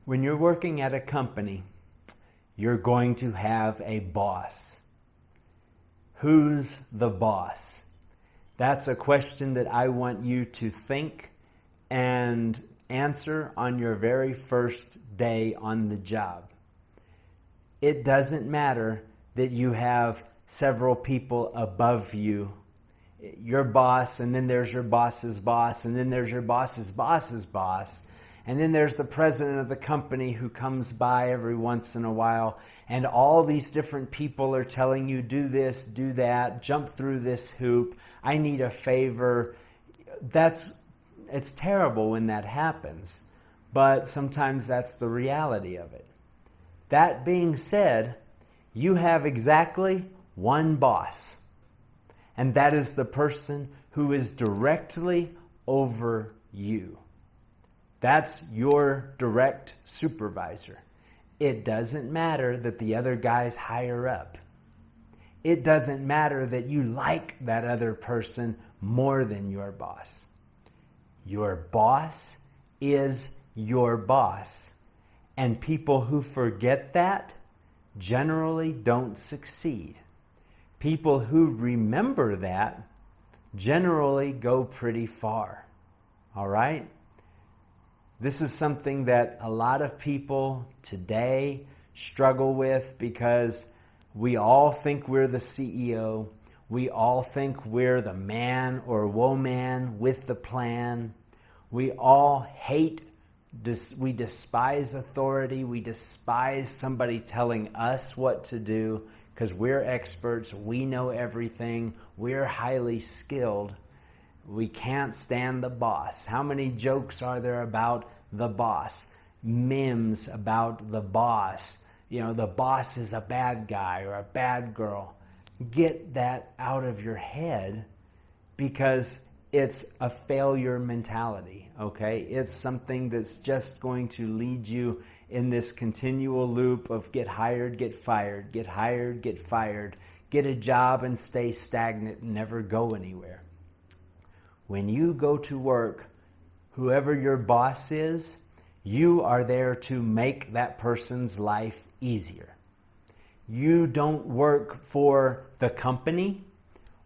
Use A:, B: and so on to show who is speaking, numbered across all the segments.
A: When you're working at a company, you're going to have a boss. Who's the boss? That's a question that I want you to think and answer on your very first day on the job. It doesn't matter that you have several people above you. Your boss, and then there's your boss's boss, and then there's your boss's boss's boss. And then there's the president of the company who comes by every once in a while, and all these different people are telling you, do this, do that, jump through this hoop, I need a favor. It's terrible when that happens, but sometimes that's the reality of it. That being said, you have exactly one boss, and that is the person who is directly over you. That's your direct supervisor. It doesn't matter that the other guy's higher up. It doesn't matter that you like that other person more than your boss. Your boss is your boss. And people who forget that generally don't succeed. People who remember that generally go pretty far. All right? This is something that a lot of people today struggle with because we all think we're the CEO. We all think we're the man or woman with the plan. We all we despise authority. We despise somebody telling us what to do because we're experts. We know everything. We're highly skilled. We can't stand the boss. How many jokes are there about the boss? Memes about the boss. You know, the boss is a bad guy or a bad girl. Get that out of your head because it's a failure mentality, okay? It's something that's just going to lead you in this continual loop of get hired, get fired, get hired, get fired, get a job and stay stagnant and never go anywhere. When you go to work, whoever your boss is, you are there to make that person's life easier. You don't work for the company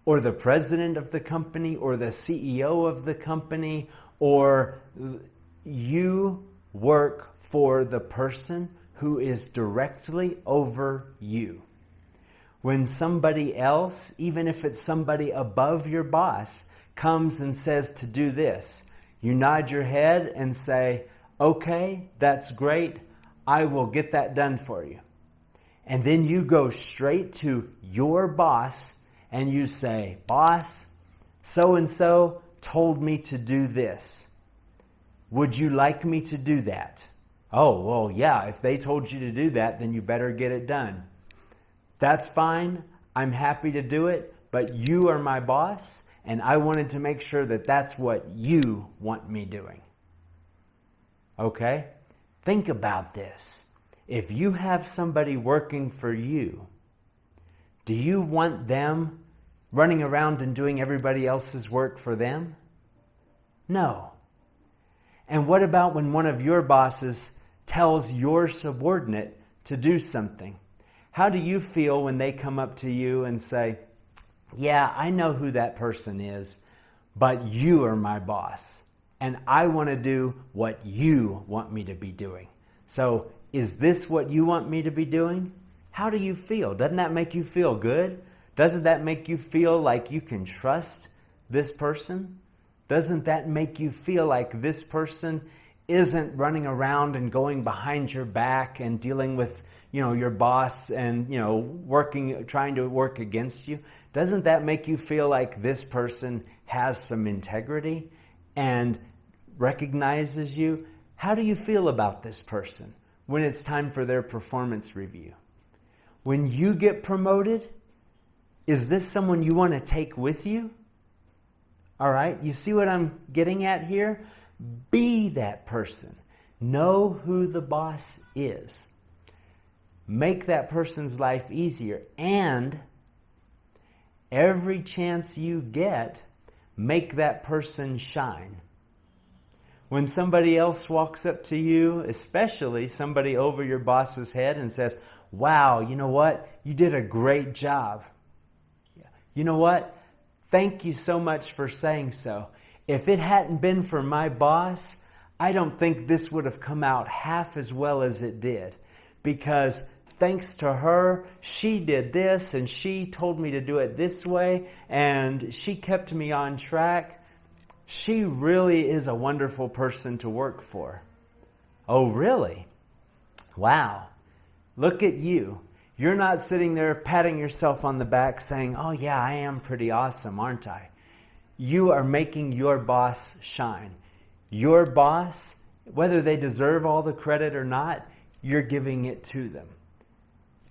A: or the president of the company or the CEO of the company, or you work for the person who is directly over you. When somebody else, even if it's somebody above your boss, comes and says to do this, you nod your head and say, okay, that's great. I will get that done for you. And then you go straight to your boss and you say, boss, so-and-so told me to do this. Would you like me to do that? Oh, well, yeah, if they told you to do that, then you better get it done. That's fine. I'm happy to do it, but you are my boss. And I wanted to make sure that that's what you want me doing. Okay? Think about this. If you have somebody working for you, do you want them running around and doing everybody else's work for them? No. And what about when one of your bosses tells your subordinate to do something? How do you feel when they come up to you and say, yeah, I know who that person is, but you are my boss, and I want to do what you want me to be doing. So, is this what you want me to be doing? How do you feel? Doesn't that make you feel good? Doesn't that make you feel like you can trust this person? Doesn't that make you feel like this person isn't running around and going behind your back and dealing with, your boss and, trying to work against you? Doesn't that make you feel like this person has some integrity and recognizes you? How do you feel about this person when it's time for their performance review? When you get promoted, is this someone you want to take with you? All right, you see what I'm getting at here? Be that person. Know who the boss is. Make that person's life easier, and every chance you get, make that person shine. When somebody else walks up to you, especially somebody over your boss's head and says, wow, you know what? You did a great job. You know what? Thank you so much for saying so. If it hadn't been for my boss, I don't think this would have come out half as well as it did. Because thanks to her, she did this and she told me to do it this way and she kept me on track. She really is a wonderful person to work for. Oh, really? Wow. Look at you. You're not sitting there patting yourself on the back saying, oh yeah, I am pretty awesome, aren't I? You are making your boss shine. Your boss, whether they deserve all the credit or not, you're giving it to them.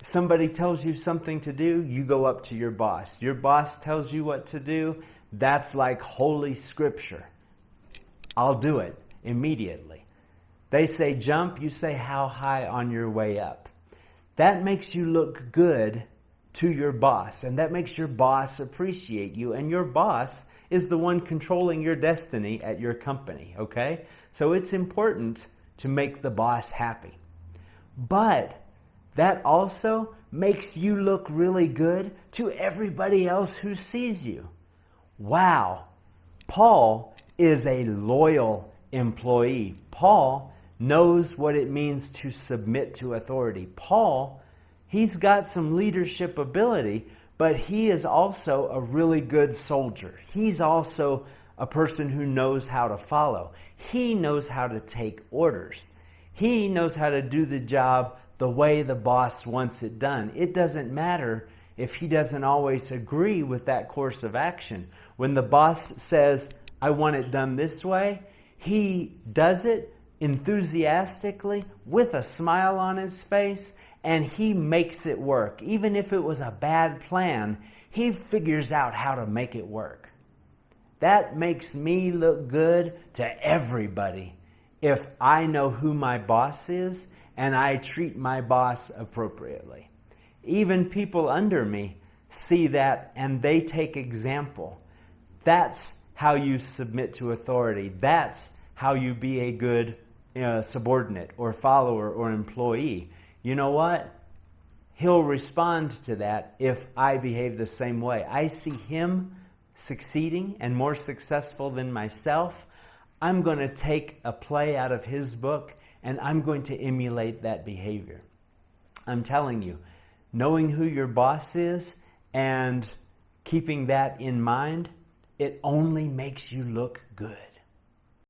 A: Somebody tells you something to do, you go up to your boss. Your boss tells you what to do, that's like holy scripture. I'll do it immediately. They say jump, you say how high on your way up. That makes you look good to your boss, and that makes your boss appreciate you, and your boss is the one controlling your destiny at your company, okay? So it's important to make the boss happy. But that also makes you look really good to everybody else who sees you. Wow, Paul is a loyal employee. Paul knows what it means to submit to authority. Paul, he's got some leadership ability, but he is also a really good soldier. He's also a person who knows how to follow. He knows how to take orders. He knows how to do the job the way the boss wants it done. It doesn't matter if he doesn't always agree with that course of action. When the boss says, I want it done this way, he does it enthusiastically with a smile on his face, and he makes it work. Even if it was a bad plan, he figures out how to make it work. That makes me look good to everybody if I know who my boss is and I treat my boss appropriately. Even people under me see that and they take example. That's how you submit to authority. That's how you be a good subordinate or follower or employee. You know what? He'll respond to that if I behave the same way. I see him succeeding and more successful than myself. I'm going to take a play out of his book and I'm going to emulate that behavior. I'm telling you, knowing who your boss is and keeping that in mind, it only makes you look good.